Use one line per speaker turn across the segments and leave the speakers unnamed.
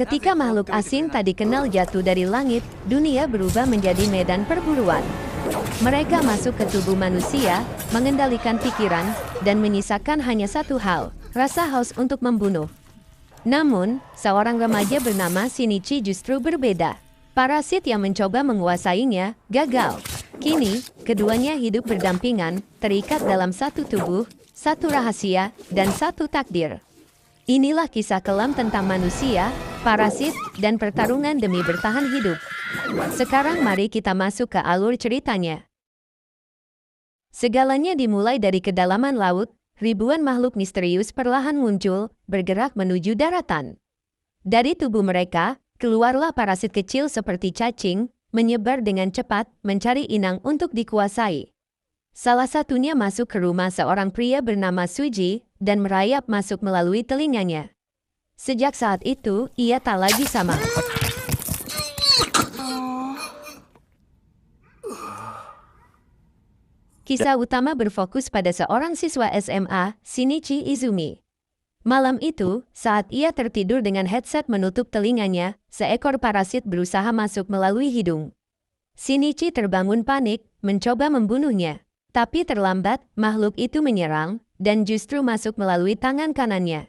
Ketika makhluk asing tak dikenal jatuh dari langit, dunia berubah menjadi medan perburuan. Mereka masuk ke tubuh manusia, mengendalikan pikiran, dan menyisakan hanya satu hal, rasa haus untuk membunuh. Namun, seorang remaja bernama Shinichi justru berbeda. Parasit yang mencoba menguasainya, gagal. Kini, keduanya hidup berdampingan, terikat dalam satu tubuh, satu rahasia, dan satu takdir. Inilah kisah kelam tentang manusia, parasit, dan pertarungan demi bertahan hidup. Sekarang mari kita masuk ke alur ceritanya. Segalanya dimulai dari kedalaman laut, ribuan makhluk misterius perlahan muncul, bergerak menuju daratan. Dari tubuh mereka, keluarlah parasit kecil seperti cacing, menyebar dengan cepat, mencari inang untuk dikuasai. Salah satunya masuk ke rumah seorang pria bernama Suji, dan merayap masuk melalui telinganya. Sejak saat itu, ia tak lagi sama. Kisah utama berfokus pada seorang siswa SMA, Shinichi Izumi. Malam itu, saat ia tertidur dengan headset menutup telinganya, seekor parasit berusaha masuk melalui hidung. Shinichi terbangun panik, mencoba membunuhnya. Tapi terlambat, makhluk itu menyerang, dan justru masuk melalui tangan kanannya.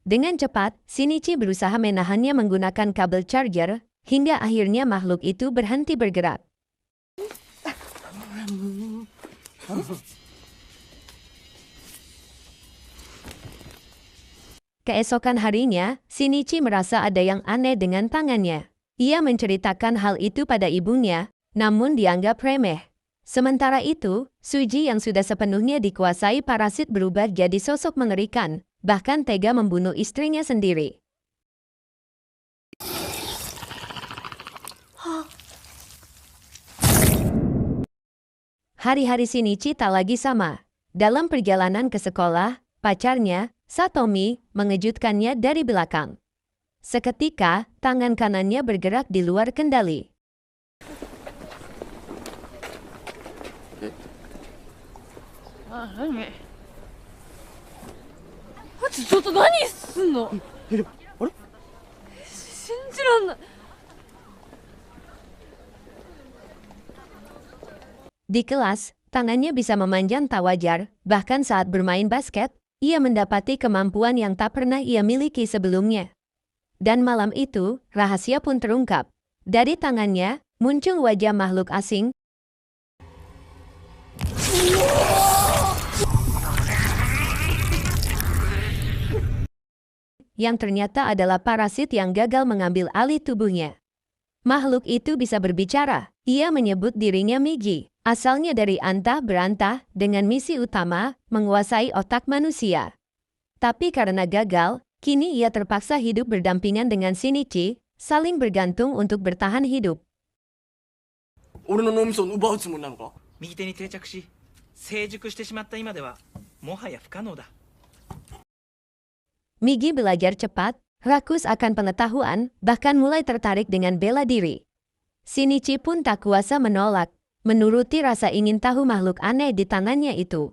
Dengan cepat, Shinichi berusaha menahannya menggunakan kabel charger, hingga akhirnya makhluk itu berhenti bergerak. Keesokan harinya, Shinichi merasa ada yang aneh dengan tangannya. Ia menceritakan hal itu pada ibunya, namun dianggap remeh. Sementara itu, Suji yang sudah sepenuhnya dikuasai parasit berubah jadi sosok mengerikan, bahkan tega membunuh istrinya sendiri. Hari-hari Shinichi tak lagi sama. Dalam perjalanan ke sekolah, pacarnya, Satomi, mengejutkannya dari belakang. Seketika, tangan kanannya bergerak di luar kendali. Di kelas, tangannya bisa memanjang tak wajar, bahkan saat bermain basket, ia mendapati kemampuan yang tak pernah ia miliki sebelumnya. Dan malam itu, rahasia pun terungkap. Dari tangannya, muncul wajah makhluk asing yang ternyata adalah parasit yang gagal mengambil alih tubuhnya. Makhluk itu bisa berbicara. Ia menyebut dirinya Migi, asalnya dari antah berantah, dengan misi utama, menguasai otak manusia. Tapi karena gagal, kini ia terpaksa hidup berdampingan dengan Shinichi, saling bergantung untuk bertahan hidup.
俺の脳みそを奪うつもりなのか？
右手に定着し成熟してしまった今ではもはや不可能だ。
Migi belajar cepat, rakus akan pengetahuan, bahkan mulai tertarik dengan bela diri. Shinichi pun tak kuasa menolak, menuruti rasa ingin tahu makhluk aneh di tangannya itu.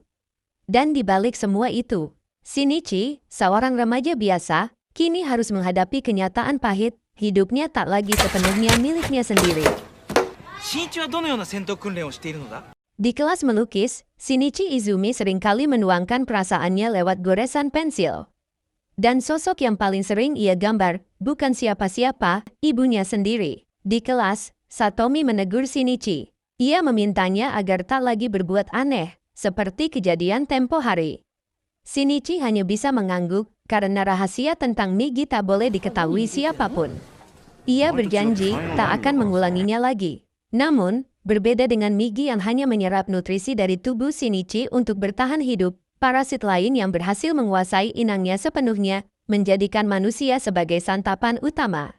Dan di balik semua itu, Shinichi, seorang remaja biasa, kini harus menghadapi kenyataan pahit, hidupnya tak lagi sepenuhnya miliknya sendiri.
新一はどのような戦闘訓練をしているのだ？
Di kelas melukis, Shinichi Izumi seringkali menuangkan perasaannya lewat goresan pensil. Dan sosok yang paling sering ia gambar, bukan siapa-siapa, ibunya sendiri. Di kelas, Satomi menegur Shinichi. Ia memintanya agar tak lagi berbuat aneh, seperti kejadian tempo hari. Shinichi hanya bisa mengangguk, karena rahasia tentang Migi tak boleh diketahui siapapun. Ia berjanji tak akan mengulanginya lagi. Namun, berbeda dengan Migi yang hanya menyerap nutrisi dari tubuh Shinichi untuk bertahan hidup, parasit lain yang berhasil menguasai inangnya sepenuhnya, menjadikan manusia sebagai santapan utama.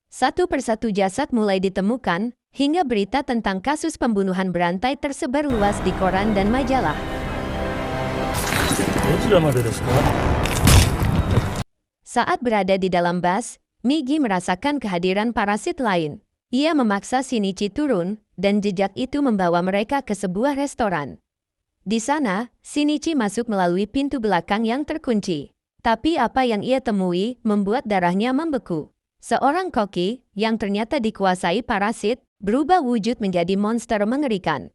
Satu persatu jasad mulai ditemukan, hingga berita tentang kasus pembunuhan berantai tersebar luas di koran dan majalah. Saat berada di dalam bus, Migi merasakan kehadiran parasit lain. Ia memaksa Shinichi turun, dan jejak itu membawa mereka ke sebuah restoran. Di sana, Shinichi masuk melalui pintu belakang yang terkunci. Tapi apa yang ia temui membuat darahnya membeku. Seorang koki yang ternyata dikuasai parasit berubah wujud menjadi monster mengerikan.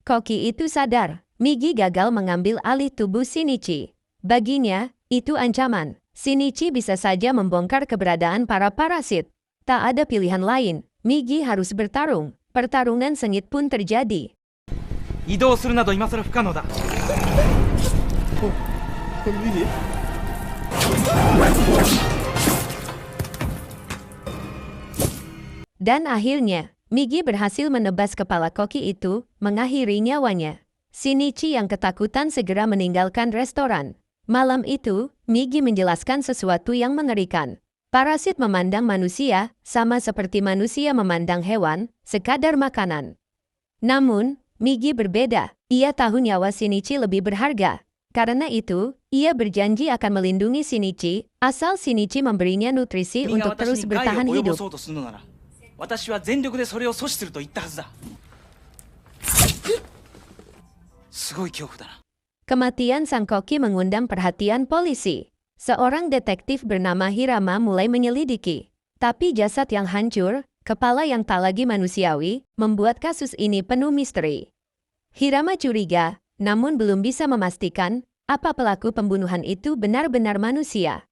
Koki itu sadar, Migi gagal mengambil alih tubuh Shinichi. Baginya, itu ancaman. Shinichi bisa saja membongkar keberadaan para parasit. Tak ada pilihan lain, Migi harus bertarung. Pertarungan sengit pun terjadi.
移動するなど今更不可能だ。
右
Dan akhirnya, Migi berhasil menebas kepala koki itu, mengakhiri nyawanya. Shinichi yang ketakutan segera meninggalkan restoran. Malam itu, Migi menjelaskan sesuatu yang mengerikan. Parasit memandang manusia, sama seperti manusia memandang hewan, sekadar makanan. Namun, Migi berbeda. Ia tahu nyawa Shinichi lebih berharga. Karena itu, ia berjanji akan melindungi Shinichi, asal Shinichi memberinya nutrisi
君が
untuk
私
terus
に害
bertahan
を及ぼ
hidup.
そうとするのなら、私は全力でそれを阻止すると言ったはずだ。すごい恐怖だな。
Kematian sang koki mengundang perhatian polisi. Seorang detektif bernama Hirama mulai menyelidiki. Tapi jasad yang hancur, kepala yang tak lagi manusiawi, membuat kasus ini penuh misteri. Hirama curiga, namun belum bisa memastikan apa pelaku pembunuhan itu benar-benar manusia.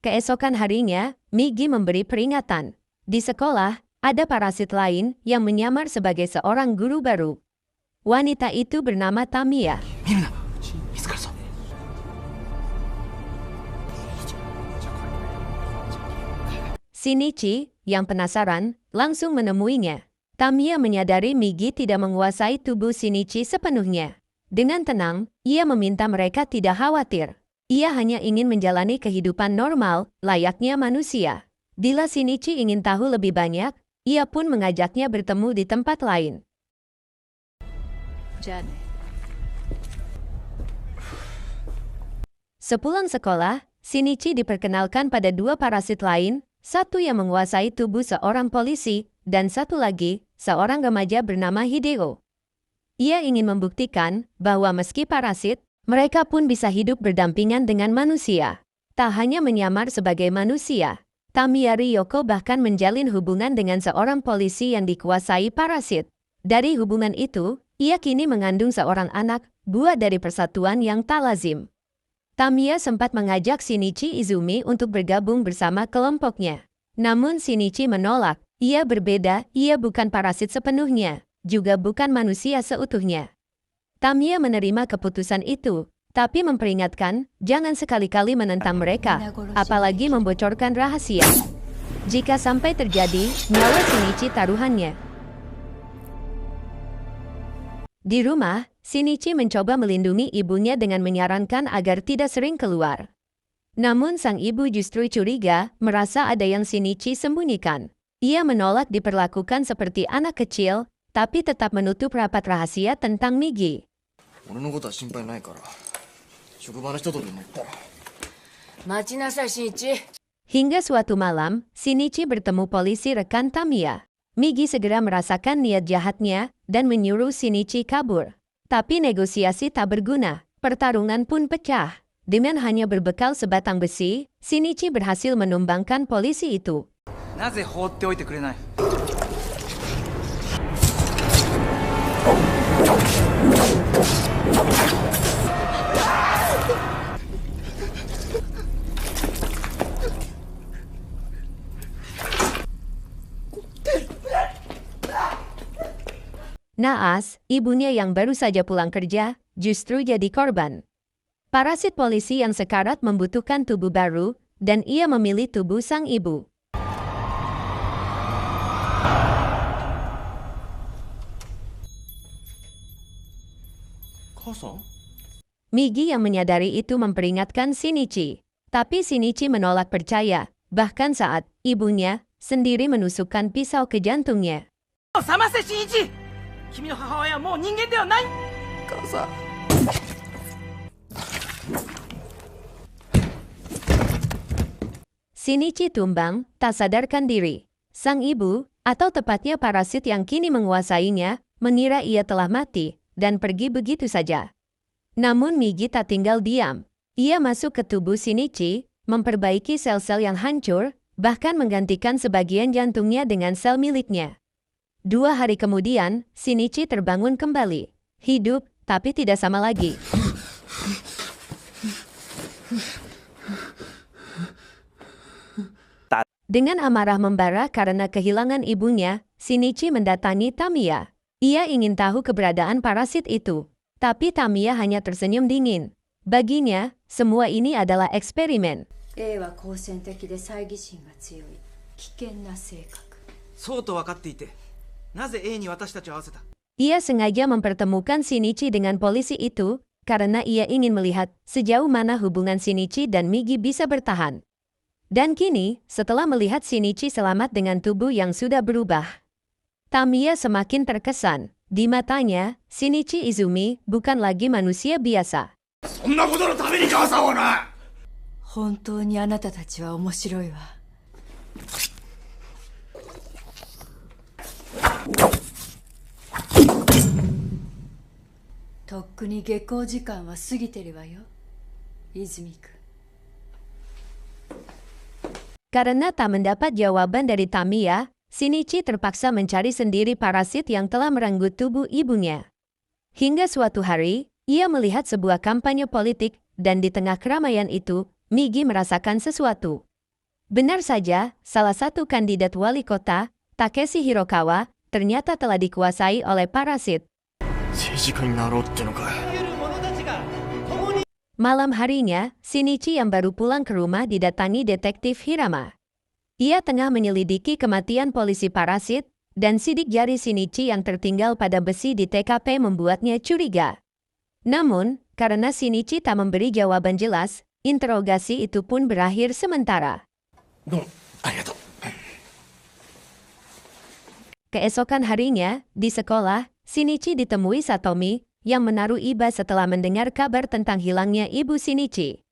Keesokan harinya, Migi memberi peringatan. Di sekolah, ada parasit lain yang menyamar sebagai seorang guru baru. Wanita itu bernama Tamiya.
見るな。見つかるぞ。
Shinichi, yang penasaran, langsung menemuinya. Tamiya menyadari Migi tidak menguasai tubuh Shinichi sepenuhnya. Dengan tenang, ia meminta mereka tidak khawatir. Ia hanya ingin menjalani kehidupan normal, layaknya manusia. Bila Shinichi ingin tahu lebih banyak, ia pun mengajaknya bertemu di tempat lain. Sepulang sekolah, Shinichi diperkenalkan pada dua parasit lain, satu yang menguasai tubuh seorang polisi, dan satu lagi, seorang remaja bernama Hideo. Ia ingin membuktikan bahwa meski parasit, mereka pun bisa hidup berdampingan dengan manusia. Tak hanya menyamar sebagai manusia, Tamiya Ryoko bahkan menjalin hubungan dengan seorang polisi yang dikuasai parasit. Dari hubungan itu, ia kini mengandung seorang anak, buah dari persatuan yang tak lazim. Tamiya sempat mengajak Shinichi Izumi untuk bergabung bersama kelompoknya. Namun Shinichi menolak. Ia berbeda, ia bukan parasit sepenuhnya, juga bukan manusia seutuhnya. Tamiya menerima keputusan itu, tapi memperingatkan, jangan sekali-kali menentang mereka, apalagi membocorkan rahasia. Jika sampai terjadi, nyawa Shinichi taruhannya. Di rumah, Shinichi mencoba melindungi ibunya dengan menyarankan agar tidak sering keluar. Namun sang ibu justru curiga, merasa ada yang Shinichi sembunyikan. Ia menolak diperlakukan seperti anak kecil, tapi tetap menutup rapat rahasia tentang Migi.
俺のことは心配ないから職場の人とでも言ったら
待ちなさい、新一。
Hingga suatu malam, Shinichi bertemu polisi rekan Tamiya. Migi segera merasakan niat jahatnya dan menyuruh Shinichi kabur. Tapi negosiasi tak berguna, pertarungan pun pecah. Dengan hanya berbekal sebatang besi, Shinichi berhasil menumbangkan polisi itu.
なぜ放っておいてくれない。
Naas, ibunya yang baru saja pulang kerja, justru jadi korban. Parasit polisi yang sekarat membutuhkan tubuh baru, dan ia memilih tubuh sang ibu. Migi yang menyadari itu memperingatkan Shinichi. Tapi Shinichi menolak percaya, bahkan saat ibunya sendiri menusukkan pisau ke jantungnya.
覚ませ新一。君の母親はもう人間ではない。
母さん
Shinichi tumbang, tak sadarkan diri. Sang ibu, atau tepatnya parasit yang kini menguasainya, mengira ia telah mati, dan pergi begitu saja. Namun Migi tak tinggal diam. Ia masuk ke tubuh Shinichi, memperbaiki sel-sel yang hancur, bahkan menggantikan sebagian jantungnya dengan sel miliknya. 2 hari kemudian, Shinichi terbangun kembali. Hidup, tapi tidak sama lagi. Dengan amarah membara karena kehilangan ibunya, Shinichi mendatangi Tamiya. Ia ingin tahu keberadaan parasit itu. Tapi Tamiya hanya tersenyum dingin. Baginya, semua ini adalah eksperimen.
は好戦的で猜疑心が強い危険な性格。
そうと分かっていて、なぜ A に私たちを会わせた？
Ia sengaja mempertemukan Shinichi dengan polisi itu, karena ia ingin melihat sejauh mana hubungan Shinichi dan Migi bisa bertahan. Dan kini, setelah melihat Shinichi selamat dengan tubuh yang sudah berubah, Tamiya semakin terkesan. Di matanya, Shinichi Izumi bukan lagi manusia biasa.
そんなことのために母さんはな。
本当にあなたたちは面白いわ。とっくに下校時間は過ぎてるわよ、泉君。
Karena tak mendapat jawaban dari Tamiya, Shinichi terpaksa mencari sendiri parasit yang telah merenggut tubuh ibunya. Hingga suatu hari, ia melihat sebuah kampanye politik, dan di tengah keramaian itu, Migi merasakan sesuatu. Benar saja, salah satu kandidat wali kota, Takeshi Hirokawa, ternyata telah dikuasai oleh parasit.
政治家になろうってのかい。
Malam harinya, Shinichi yang baru pulang ke rumah didatangi detektif Hirama. Ia tengah menyelidiki kematian polisi parasit, dan sidik jari Shinichi yang tertinggal pada besi di TKP membuatnya curiga. Namun, karena Shinichi tak memberi jawaban jelas, interogasi itu pun berakhir sementara.
どうもありがとう。
Keesokan harinya, di sekolah, Shinichi ditemui Satomi, yang menaruh iba setelah mendengar kabar tentang hilangnya ibu Shinichi.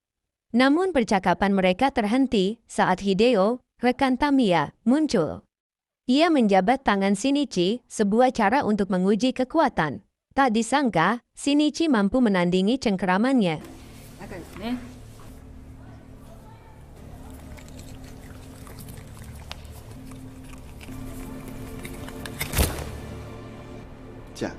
Namun percakapan mereka terhenti saat Hideo, rekan Tamiya, muncul. Ia menjabat tangan Shinichi, sebuah cara untuk menguji kekuatan. Tak disangka, Shinichi mampu menandingi cengkeramannya.
仲良くね。
じゃあ。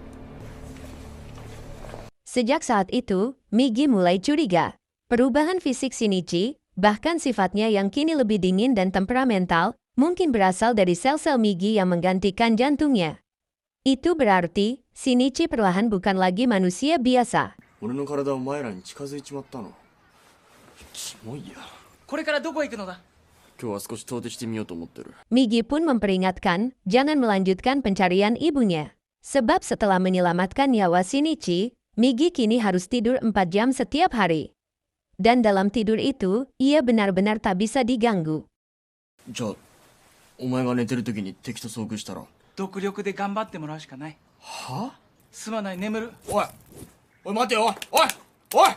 Sejak saat itu, Migi mulai curiga. Perubahan fisik Shinichi, bahkan sifatnya yang kini lebih dingin dan temperamental, mungkin berasal dari sel-sel Migi yang menggantikan jantungnya. Itu berarti, Shinichi perlahan bukan lagi manusia biasa.
俺の体お前らに近づいちまったの。キモいや。
これからどこへ行くのだ？
今日は少し遠出してみようと思ってる。
Migi pun memperingatkan, jangan melanjutkan pencarian ibunya. Sebab setelah menyelamatkan nyawa Shinichi, Migi kini harus tidur 4 jam setiap hari. Dan dalam tidur itu, ia benar-benar tak bisa diganggu.
じゃあ、お前が寝てる時に敵と遭遇したら。
独力で頑張ってもらうしかない。
は？
すまない、眠る。
おいおい待てよおいおいおい。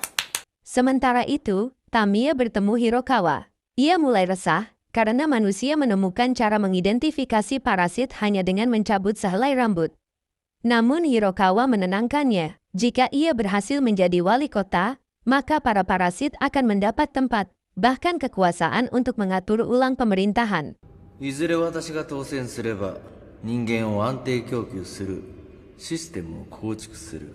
Sementara itu, Tamiya bertemu Hirokawa. Ia mulai resah, karena manusia menemukan cara mengidentifikasi parasit hanya dengan mencabut sehelai rambut. Namun Hirokawa menenangkannya. Jika ia berhasil menjadi wali kota, maka para parasit akan mendapat tempat, bahkan kekuasaan untuk mengatur ulang pemerintahan.
いずれ私が当選すれば人間を安定供給するシステムを構築する。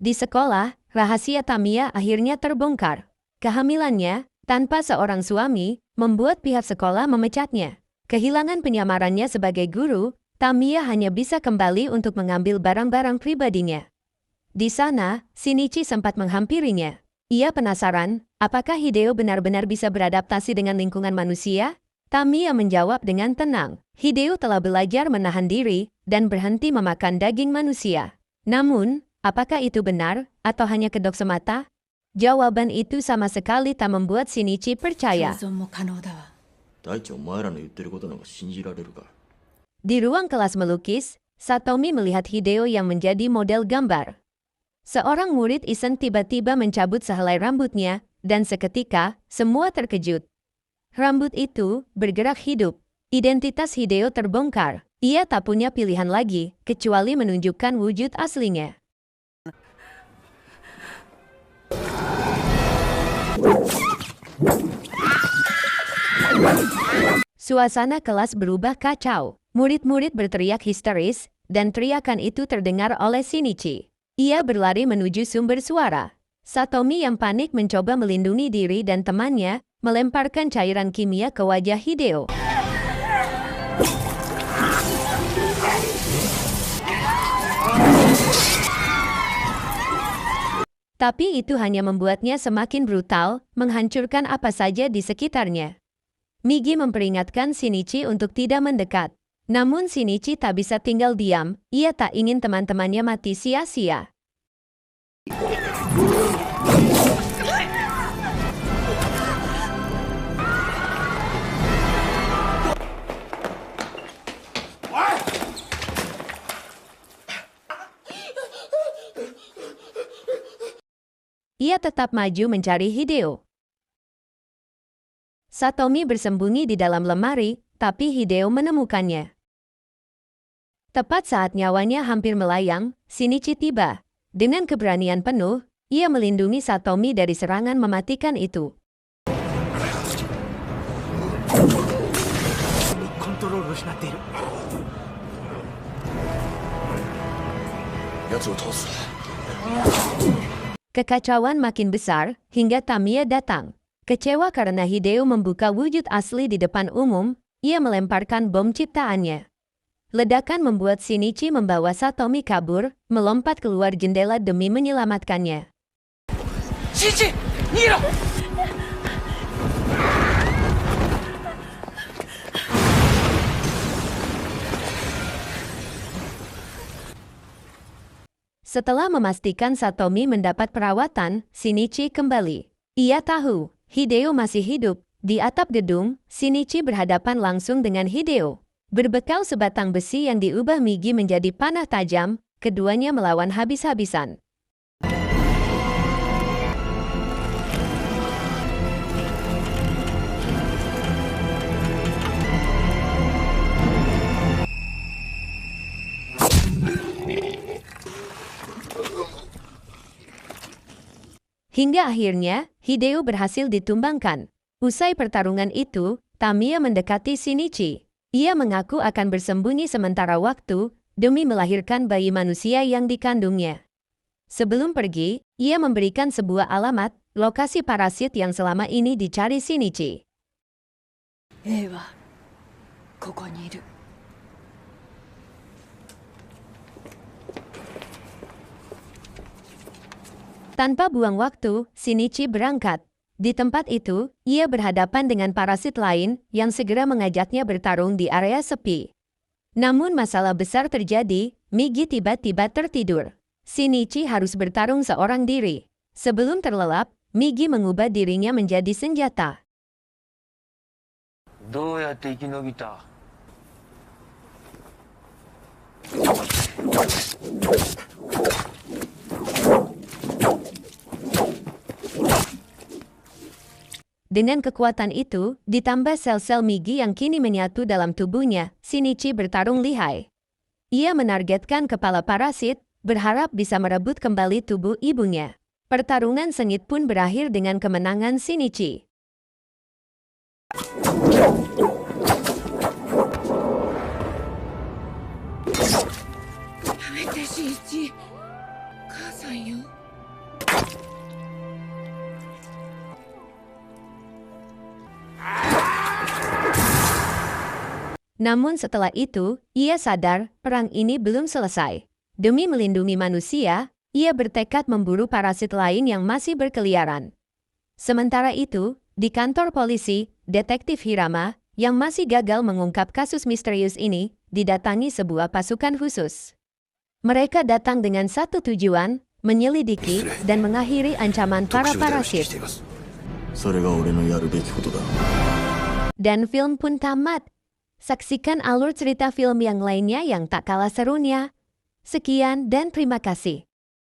Di sekolah, rahasia Tamiya akhirnya terbongkar. Kehamilannya, tanpa seorang suami, membuat pihak sekolah memecatnya. Kehilangan penyamarannya sebagai guru, Tamiya hanya bisa kembali untuk mengambil barang-barang pribadinya. Di sana, Shinichi sempat menghampirinya. Ia penasaran, apakah Hideo benar-benar bisa beradaptasi dengan lingkungan manusia? Tamiya menjawab dengan tenang. Hideo telah belajar menahan diri dan berhenti memakan daging manusia. Namun, apakah itu benar atau hanya kedok semata? Jawaban itu sama sekali tak membuat Shinichi
共
percaya.
存も可能だわ。
大地お前らの言ってることなんか信じられるか。
Di ruang kelas melukis, Satomi melihat Hideo yang menjadi model gambar. Seorang murid iseng tiba-tiba mencabut sehelai rambutnya, dan seketika, semua terkejut. Rambut itu bergerak hidup. Identitas Hideo terbongkar. Ia tak punya pilihan lagi, kecuali menunjukkan wujud aslinya. Suasana kelas berubah kacau. Murid-murid berteriak histeris, dan teriakan itu terdengar oleh Shinichi. Ia berlari menuju sumber suara. Satomi yang panik mencoba melindungi diri dan temannya, melemparkan cairan kimia ke wajah Hideo. Tapi itu hanya membuatnya semakin brutal, menghancurkan apa saja di sekitarnya. Migi memperingatkan Shinichi untuk tidak mendekat. Namun Shinichi tak bisa tinggal diam, ia tak ingin teman-temannya mati sia-sia. Ia tetap maju mencari Hideo. Satomi bersembunyi di dalam lemari, tapi Hideo menemukannya. Tepat saat nyawanya hampir melayang, Shinichi tiba. Dengan keberanian penuh, ia melindungi Satomi dari serangan mematikan itu. Kekacauan makin besar, hingga Tamiya datang. Kecewa karena Hideo membuka wujud asli di depan umum, ia melemparkan bom ciptaannya. Ledakan membuat Shinichi membawa Satomi kabur, melompat keluar jendela demi menyelamatkannya.
Shinichi! Niro!
Setelah memastikan Satomi mendapat perawatan, Shinichi kembali. Ia tahu, Hideo masih hidup. Di atap gedung, Shinichi berhadapan langsung dengan Hideo. Berbekal sebatang besi yang diubah Migi menjadi panah tajam, keduanya melawan habis-habisan. Hingga akhirnya, Hideo berhasil ditumbangkan. Usai pertarungan itu, Tamiya mendekati Shinichi. Ia mengaku akan bersembunyi sementara waktu, demi melahirkan bayi manusia yang dikandungnya. Sebelum pergi, ia memberikan sebuah alamat, lokasi parasit yang selama ini dicari Shinichi.
wa koko ni iru.
Tanpa buang waktu, Shinichi berangkat. Di tempat itu, ia berhadapan dengan parasit lain yang segera mengajaknya bertarung di area sepi. Namun masalah besar terjadi, Migi tiba-tiba tertidur. Shinichi harus bertarung seorang diri. Sebelum terlelap, Migi mengubah dirinya menjadi senjata. Dengan kekuatan itu, ditambah sel-sel Migi yang kini menyatu dalam tubuhnya, Shinichi bertarung lihai. Ia menargetkan kepala parasit, berharap bisa merebut kembali tubuh ibunya. Pertarungan sengit pun berakhir dengan kemenangan Shinichi. Namun setelah itu, ia sadar perang ini belum selesai. Demi melindungi manusia, ia bertekad memburu parasit lain yang masih berkeliaran. Sementara itu, di kantor polisi, Detektif Hirama, yang masih gagal mengungkap kasus misterius ini, didatangi sebuah pasukan khusus. Mereka datang dengan satu tujuan, menyelidiki dan mengakhiri ancaman para parasit. Dan film pun tamat. Saksikan alur cerita film yang lainnya yang tak kalah serunya. Sekian dan terima kasih.